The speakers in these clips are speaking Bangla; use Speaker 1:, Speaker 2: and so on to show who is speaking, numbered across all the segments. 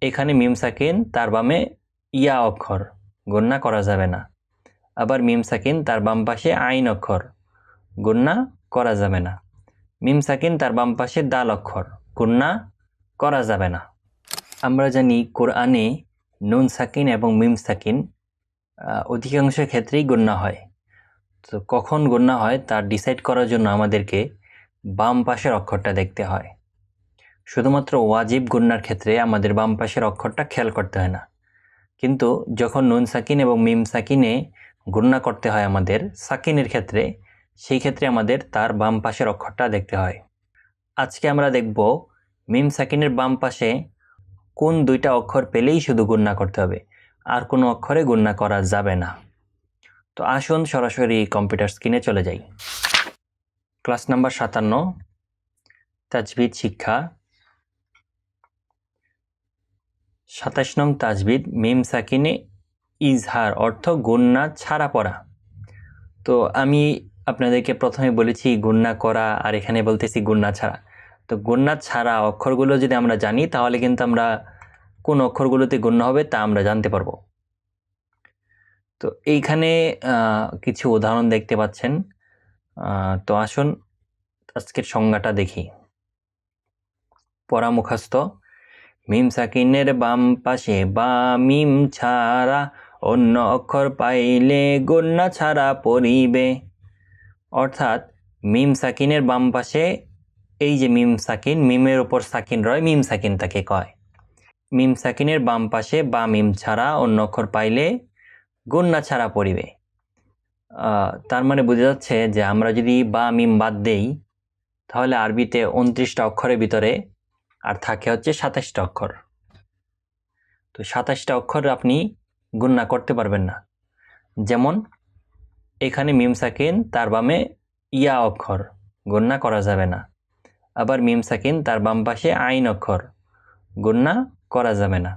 Speaker 1: এখানে মিম সাকিন তার বামে ইয়া অক্ষর, গুণনা করা যাবে না। আবার মিম সাকিন তার বাম পাশে আইন অক্ষর, গুণনা করা যাবে না। মিম সাকিন তার বাম পাশে দাল অক্ষর, গুণনা করা যাবে না। আমরা জানি কোরআনে নুন সাকিন এবং মিম সাকিন অধিকাংশ ক্ষেত্রেই গুণনা হয়। তো কখন গুণনা হয় তা ডিসাইড করার জন্য আমাদেরকে বাম পাশের অক্ষরটা দেখতে হয়। শুধুমাত্র ওয়াজিব গুণনার ক্ষেত্রে আমাদের বাম পাশের অক্ষরটা খেয়াল করতে হয় না, কিন্তু যখন নুন সাকিন এবং মিম সাকিনে গুণনা করতে হয় আমাদের সাকিনের ক্ষেত্রে, সেই ক্ষেত্রে আমাদের তার বাম পাশের অক্ষরটা দেখতে হয়। আজকে আমরা দেখব মিম সাকিনের বাম পাশে কোন দুইটা অক্ষর পেলেই শুধু গুণনা করতে হবে, আর কোনো অক্ষরে গুণনা করা যাবে না। তো আসুন সরাসরি কম্পিউটার স্ক্রিনে চলে যাই। ক্লাস নাম্বার 57, তাজবিদ শিক্ষা। 27 নং তাজবিদ, মিম সাকিনে ইজহার অর্থ গুণনা ছাড়া পড়া। তো আমি আপনাদেরকে প্রথমে বলেছি গুণনা করা, আর এখানে বলতেছি গুণনা ছাড়া। তো গুণনা ছাড়া অক্ষরগুলো যদি আমরা জানি তাহলে কিন্তু আমরা কোন অক্ষরগুলোতে গুণনা হবে তা আমরা জানতে পারবো। তো এইখানে কিছু উদাহরণ দেখতে পাচ্ছেন। তো আসুন আজকের সংজ্ঞাটা দেখি। পড়া মুখস্থ। মিম সাকিনের বাম পাশে বা মিম ছাড়া অন্য অক্ষর পাইলে গুণনা ছাড়া পড়িবে। অর্থাৎ মিম সাকিনের বাম পাশে এই যে মিম সাকিন, মিমের উপর সাকিন রয়, মিম সাকিন তাকে কয়। মিম সাকিনের বাম পাশে বা মিম ছাড়া অন্য অক্ষর পাইলে গুণনা ছাড়া পড়িবে। তার মানে বোঝা যাচ্ছে যে আমরা যদি বা মিম বাদ দেই তাহলে আরবিতে 29টা অক্ষরের ভিতরে আর থাকে হচ্ছে 27টা অক্ষর। তো 27টা অক্ষর আপনি গুণনা করতে পারবেন না। যেমন এখানে মিম সাকিন তার বামে ইয়া অক্ষর, গুণনা করা যাবে না। আবার মিম সাকিন তার বাম পাশে আইন অক্ষর, গুণনা করা যাবে না।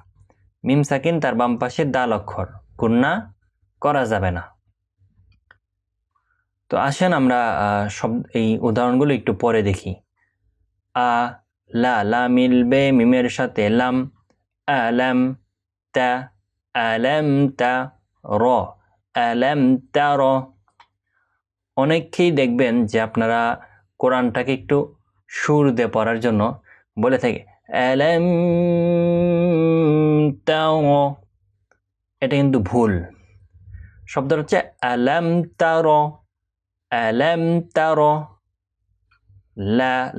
Speaker 1: মিম সাকিন তার বাম পাশে দাল অক্ষর, গুণনা করা যাবে না। তো আসেন আমরা সব এই উদাহরণগুলো একটু পরে দেখি। আ লা মিলবে মিমের সাথে লাম, আলাম তা, আলাম তা, র আলাম তা র। অনেকেই দেখবেন যে আপনারা কোরআনটাকে একটু সুর দিয়ে পড়ার জন্য বলে থাকে আলাম তা র। এটা কিন্তু ভুল। শব্দটা হচ্ছে আলাম তা র, আলাম তা র।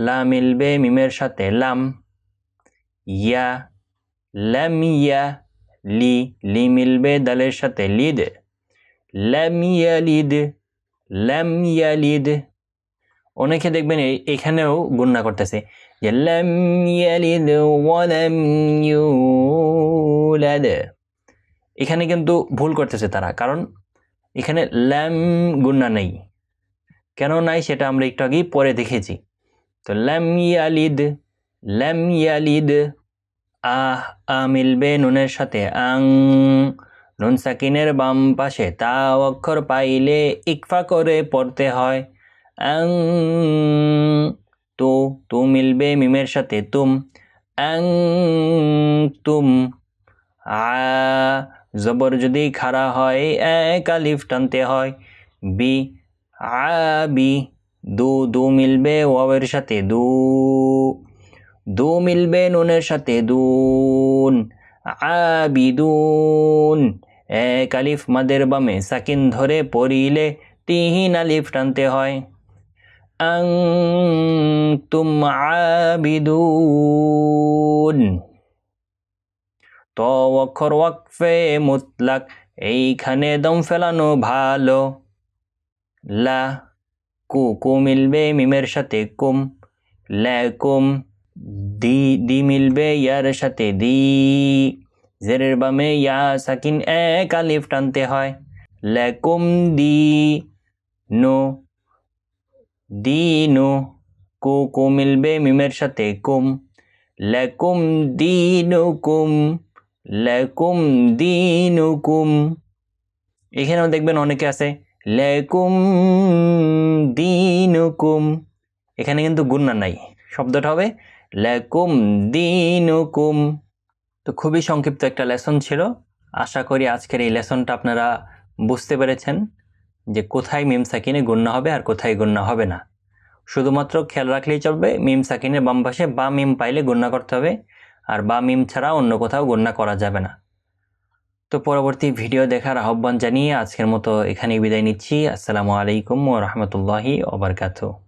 Speaker 1: লা মিলবে মিমের সাথে লাম, ইয়া লাম ইয়া, লি মিলবে দালের সাথে লিদ, লাম ইয়ালিদ, লাম ইয়ালিদ। অনেকে দেখবেন এখানেও গুণনা করতেছে যে লাম ইয়ালিদ ওয়া লাম ইউলাদ। এখানে কিন্তু ভুল করতেছে তারা, কারণ এখানে লাম গুণনা নেই। কেন নাই সেটা আমরা একটু আগেই পরে দেখেছি। তো লাম ইয়ালিদ, লাম ইয়ালিদ। মিলবে নুনের সাথে আং, নুন সাকিনের বাম পাশে তা অক্ষর পাইলে ইকফা করে পড়তে হয় আং। তু মিলবে মিমের সাথে তুম, আং তুম। জবর যদি খাড়া হয় এক আলিফ টানতে হয় বি, আবি। দু মিলবে ওয়াওয়ের সাথে দু মিলবে নুনের সাথে দুন, আবিদুন। এক আলিফ মাদের বামে সাকিন ধরে পড়িলে 3 আলিফ টানতে হয় আনতুম আবিদুন। তো অক্ষর ওয়াকফে মুতলাক, এইখানে দম ফেলানো ভালো। লা কু মিলবে মিমের সাথে কুম, লাকুম। দি মিলবে ইয়ার সাথে দি, জেরের বামে ইয়া সাকিন এক আলিফ টানতে হয় লাকুম দিনু। কু মিলবে মিমের সাথে কুম, লাকুম দিনুকুম, লাকুম দিনুকুম। এখানেও দেখবেন অনেকে আছে লাকুম দিনুকুম, এখানে কিন্তু গুণনা নাই, শব্দটা হবে লাকুম দিনুকুম। তো খুবই সংক্ষিপ্ত একটা লেসন ছিল। আশা করি আজকের এই লেসনটা আপনারা বুঝতে পেরেছেন যে কোথায় মিম সাকিনে গুণনা হবে আর কোথায় গুণনা হবে না। শুধুমাত্র খেয়াল রাখলেই চলবে, মিম সাকিনের বাম পাশে বা মিম পাইলে গুণনা করতে হবে, আর বা মিম ছাড়া অন্য কোথাও গুণনা করা যাবে না। তো পরবর্তী ভিডিও দেখার আহ্বান জানিয়ে আজকের মতো এখানেই বিদায় নিচ্ছি। আসসালামু আলাইকুম ওয়া রাহমাতুল্লাহি ওয়া বারাকাতুহু।